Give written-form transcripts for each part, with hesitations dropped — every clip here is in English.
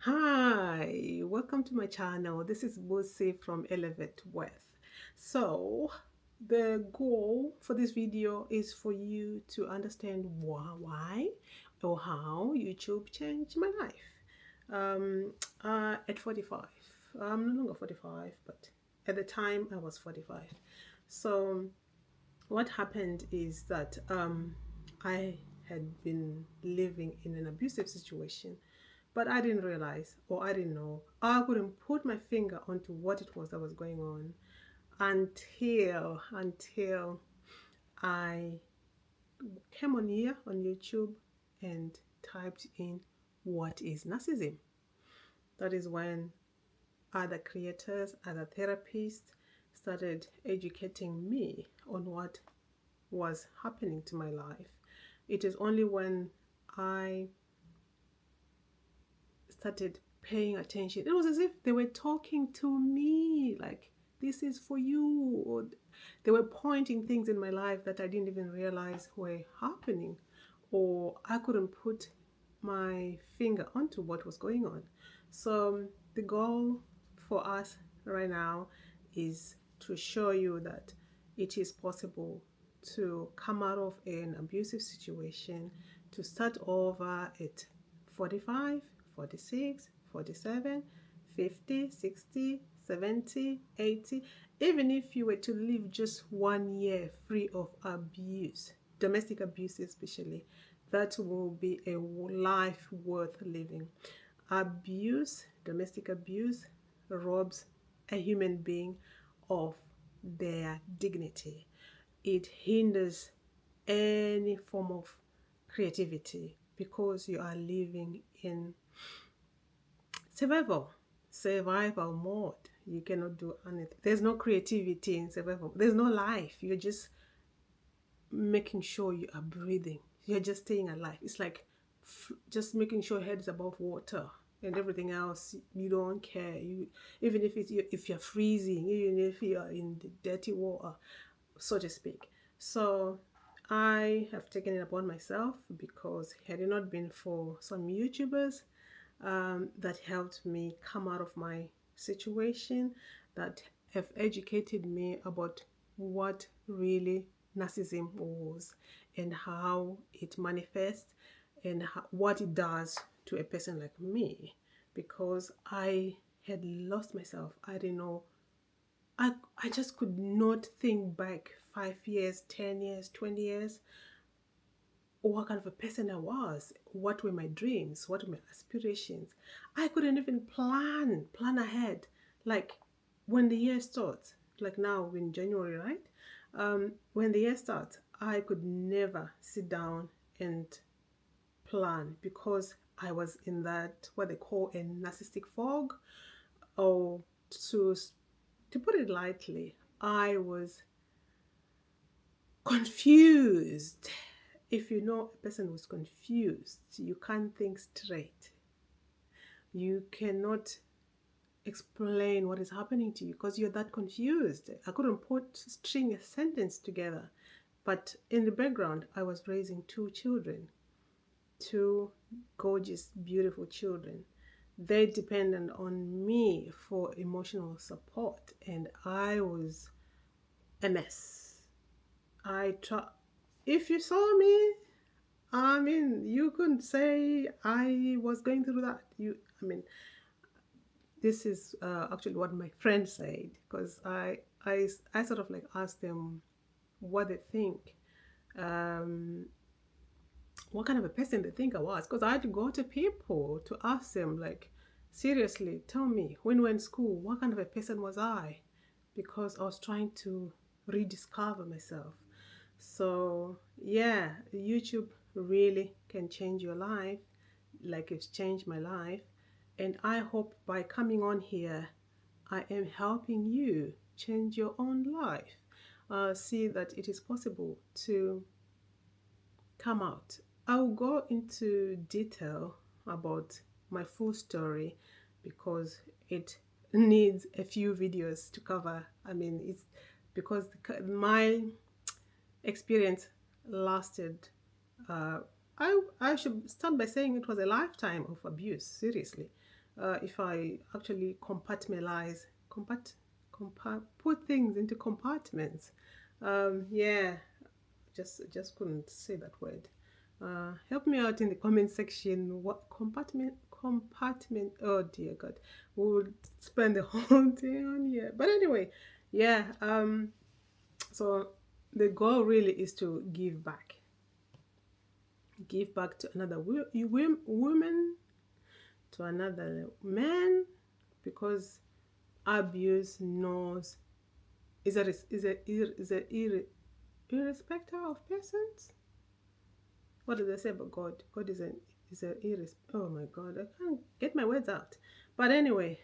Hi, welcome to my channel. This is Bosse from Elevate Wealth. So, the goal for this video is for you to understand why or how YouTube changed my life. At 45, I'm no longer 45, but at the time I was 45. So, what happened is that I had been living in an abusive situation, but I didn't realize, or I didn't know. I couldn't put my finger onto what it was that was going on until I came on here on YouTube and typed in what is narcissism. That is when other creators, other therapists started educating me on what was happening to my life. It is only when I started paying attention, it was as if they were talking to me, like, this is for you, or they were pointing things in my life that I didn't even realize were happening, or I couldn't put my finger onto what was going on. So the goal for us right now is to show you that it is possible to come out of an abusive situation, to start over at 45, 46, 47, 50, 60, 70, 80. Even if you were to live just 1 year free of abuse, domestic abuse especially, that will be a life worth living. Abuse, domestic abuse, robs a human being of their dignity. It hinders any form of creativity because you are living in survival mode. You cannot do anything. There's no creativity in survival. There's no life. You're just making sure you are breathing. You're just staying alive. It's like just making sure your head is above water and everything else you don't care. You even if you're freezing, even if you're in the dirty water, so to speak. So I have taken it upon myself because had it not been for some YouTubers that helped me come out of my situation, that have educated me about what really narcissism was and how it manifests and what it does to a person like me, because I had lost myself. I didn't know. I just could not think back 5 years, 10 years, 20 years, what kind of a person I was, what were my dreams, what were my aspirations. I couldn't even plan ahead. Like when the year starts, like now in January, right? When the year starts, I could never sit down and plan because I was in that what they call a narcissistic fog, or to to put it lightly, I was confused. If you know a person who's confused, you can't think straight. You cannot explain what is happening to you because you're that confused. I couldn't string a sentence together. But in the background, I was raising two children, two gorgeous, beautiful children. They depended on me for emotional support, and I was a mess. If you saw me, I mean, you couldn't say I was going through that. This is actually what my friend said, because I sort of like asked them what they think, um, what kind of a person they think I was, because I had to go to people to ask them, like, seriously, tell me, when we were in school, what kind of a person was I? Because I was trying to rediscover myself. So yeah, YouTube really can change your life, like it's changed my life. And I hope by coming on here, I am helping you change your own life. See that it is possible to come out. I'll go into detail about my full story because it needs a few videos to cover. It's because my experience lasted, I should start by saying it was a lifetime of abuse, seriously. if I actually compartmentalize, put things into compartments. Yeah, just couldn't say that word. Help me out in the comment section. What compartment? Oh dear God, we would spend the whole day on here. But anyway, yeah. So the goal really is to give back to another woman, to another man, because abuse knows is a irrespective of persons. What do they say about God? God is a oh my God, I can't get my words out. But anyway,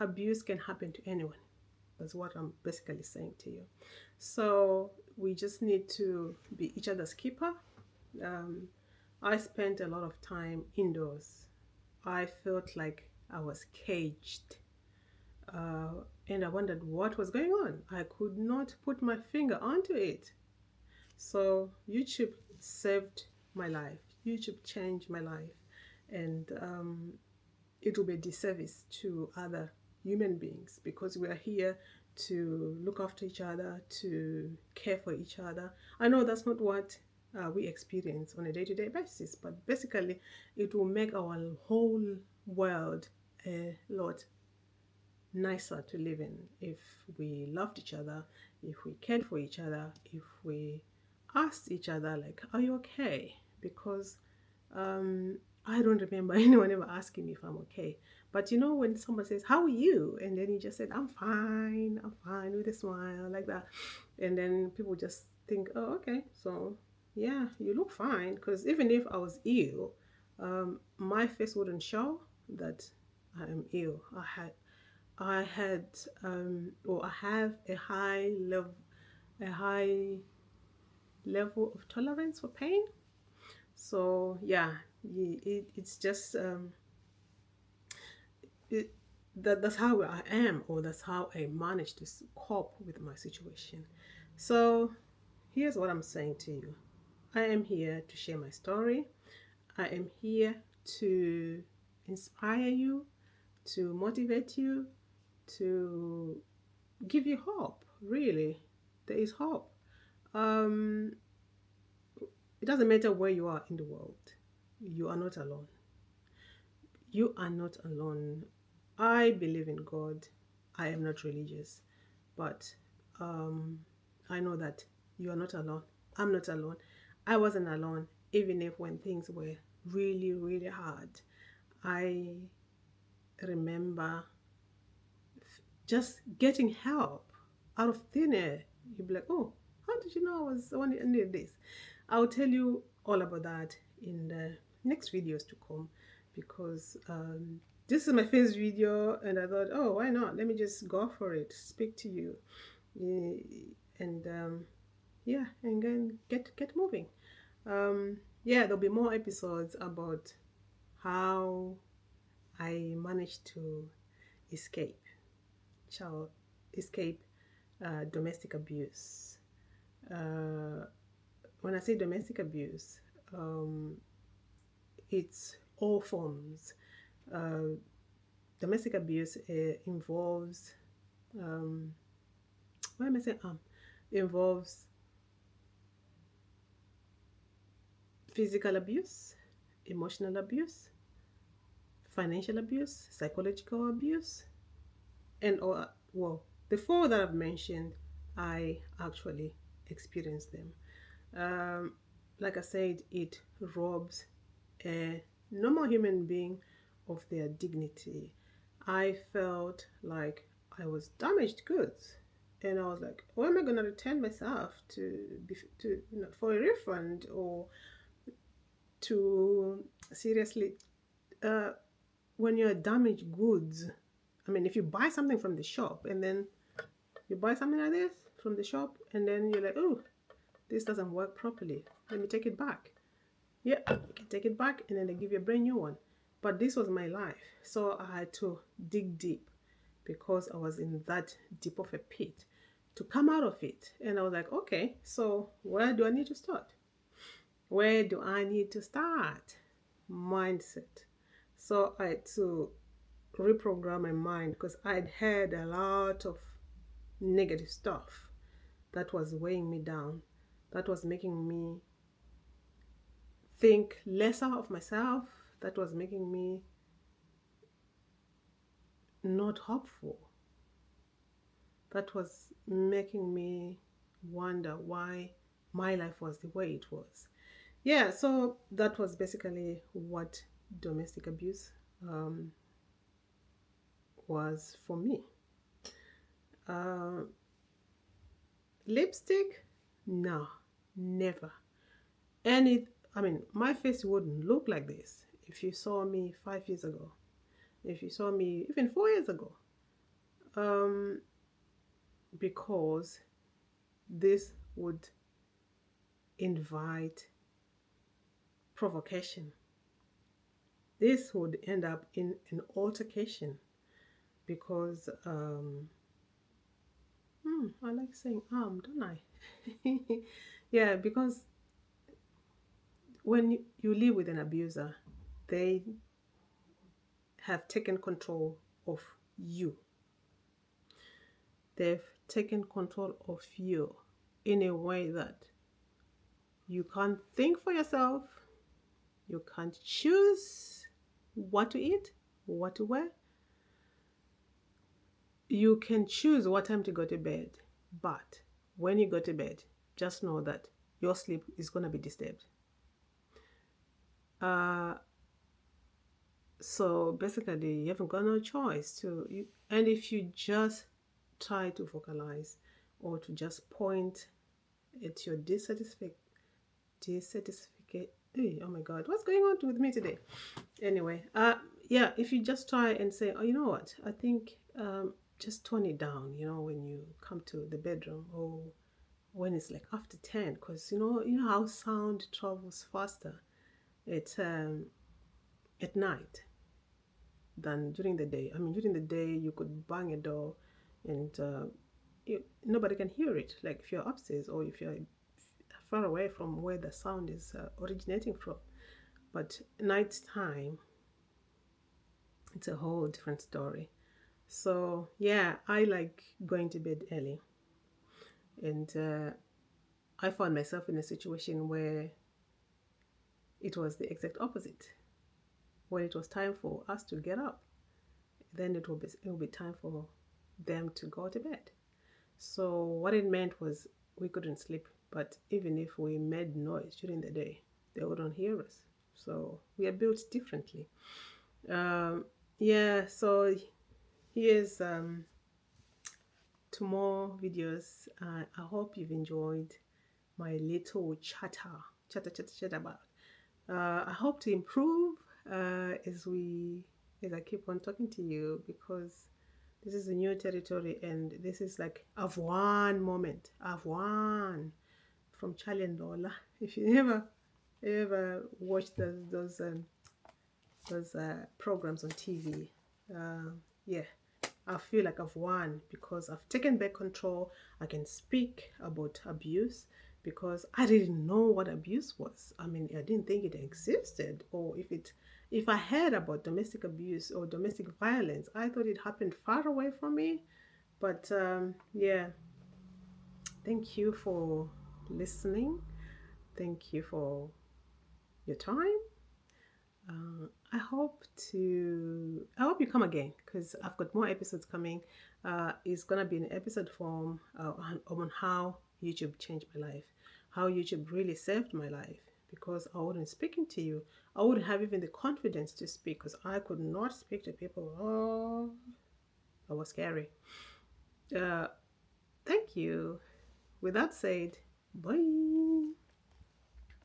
abuse can happen to anyone. That's what I'm basically saying to you. So we just need to be each other's keeper. Um, I spent a lot of time indoors. I felt like I was caged. And I wondered what was going on. I could not put my finger onto it. So YouTube saved my life. YouTube changed my life. And it will be a disservice to other human beings, because we are here to look after each other, to care for each other. I know that's not what we experience on a day-to-day basis, but basically it will make our whole world a lot nicer to live in if we loved each other, if we cared for each other, if we asked each other like, are you okay? Because I don't remember anyone ever asking me if I'm okay. But you know, when someone says, how are you? And then you just said, I'm fine, with a smile like that. And then people just think, oh, okay, so yeah, you look fine. Because even if I was ill, my face wouldn't show that I am ill. I had or I have a high level of tolerance for pain. So yeah, it's just that's how I am, or that's how I manage to cope with my situation. So here's what I'm saying to you. I am here to share my story. I am here to inspire you, to motivate you, to give you hope. Really, there is hope. Um, it doesn't matter where you are in the world, you are not alone. You are not alone. I believe in God. I am not religious, but um, I know that you are not alone. I'm not alone. I wasn't alone, even if when things were really, really hard. I remember just getting help out of thin air. You'd be like, oh, how did you know I needed this? I'll tell you all about that in the next videos to come, because this is my first video and I thought, oh, why not? Let me just go for it, speak to you. And yeah, and then get moving. Yeah, there'll be more episodes about how I managed to escape child escape domestic abuse. When I say domestic abuse, it's all forms. Domestic abuse involves why am I saying involves physical abuse, emotional abuse, financial abuse, psychological abuse, and well, the four that I've mentioned, I actually experienced them. Like I said, it robs a normal human being of their dignity. I felt like I was damaged goods, and I was like, "Where am I gonna return myself for a refund, or to seriously?" When you're damaged goods, I mean, if you buy something from the shop and then you buy something like this from the shop and then you're like, oh, this doesn't work properly, let me take it back. Yeah, you can take it back and then they give you a brand new one. But this was my life, so I had to dig deep, because I was in that deep of a pit, to come out of it. And I was like, okay, so where do I need to start? Where do I need to start? Mindset. So I had to reprogram my mind because I'd had a lot of negative stuff that was weighing me down, that was making me think lesser of myself, that was making me not hopeful, that was making me wonder why my life was the way it was. Yeah, so that was basically what domestic abuse um, was for me. Uh, Lipstick? No, never. Any, I mean, my face wouldn't look like this if you saw me 5 years ago, if you saw me even 4 years ago, um, because this would invite provocation. This would end up in an altercation because I like saying don't I? Yeah, because when you live with an abuser, they have taken control of you. They've taken control of you in a way that you can't think for yourself, you can't choose what to eat, what to wear. You can choose what time to go to bed, but when you go to bed, just know that your sleep is going to be disturbed. So basically, you haven't got no choice and if you just try to vocalize or to just point at your dissatisfaction. Oh my God, what's going on with me today? Anyway, yeah, if you just try and say, oh, you know what, I think just tone it down, when you come to the bedroom or when it's like after 10, because you know how sound travels faster at night than during the day. I mean, during the day you could bang a door and nobody can hear it. Like if you're upstairs or if you're far away from where the sound is originating from. But night time, it's a whole different story. So yeah, I like going to bed early, and I found myself in a situation where it was the exact opposite. When it was time for us to get up, then it will be time for them to go to bed. So what it meant was we couldn't sleep, but even if we made noise during the day, they wouldn't hear us. So we are built differently. Yeah, so here's two more videos. I hope you've enjoyed my little chatter about. I hope to improve as I keep on talking to you, because this is a new territory and this is like I've won moment. I've won from Charlie and Lola. If you ever watched those programs on TV, yeah, I feel like I've won because I've taken back control. I can speak about abuse because I didn't know what abuse was. I mean, I didn't think it existed, or if I heard about domestic abuse or domestic violence, I thought it happened far away from me. But yeah, thank you for listening. Thank you for your time. I hope you come again because I've got more episodes coming. It's gonna be an episode form on how YouTube changed my life, how YouTube really saved my life. Because I wasn't speaking to you, I wouldn't have even the confidence to speak because I could not speak to people. Oh, that was scary. Uh, Thank you. With that said, bye.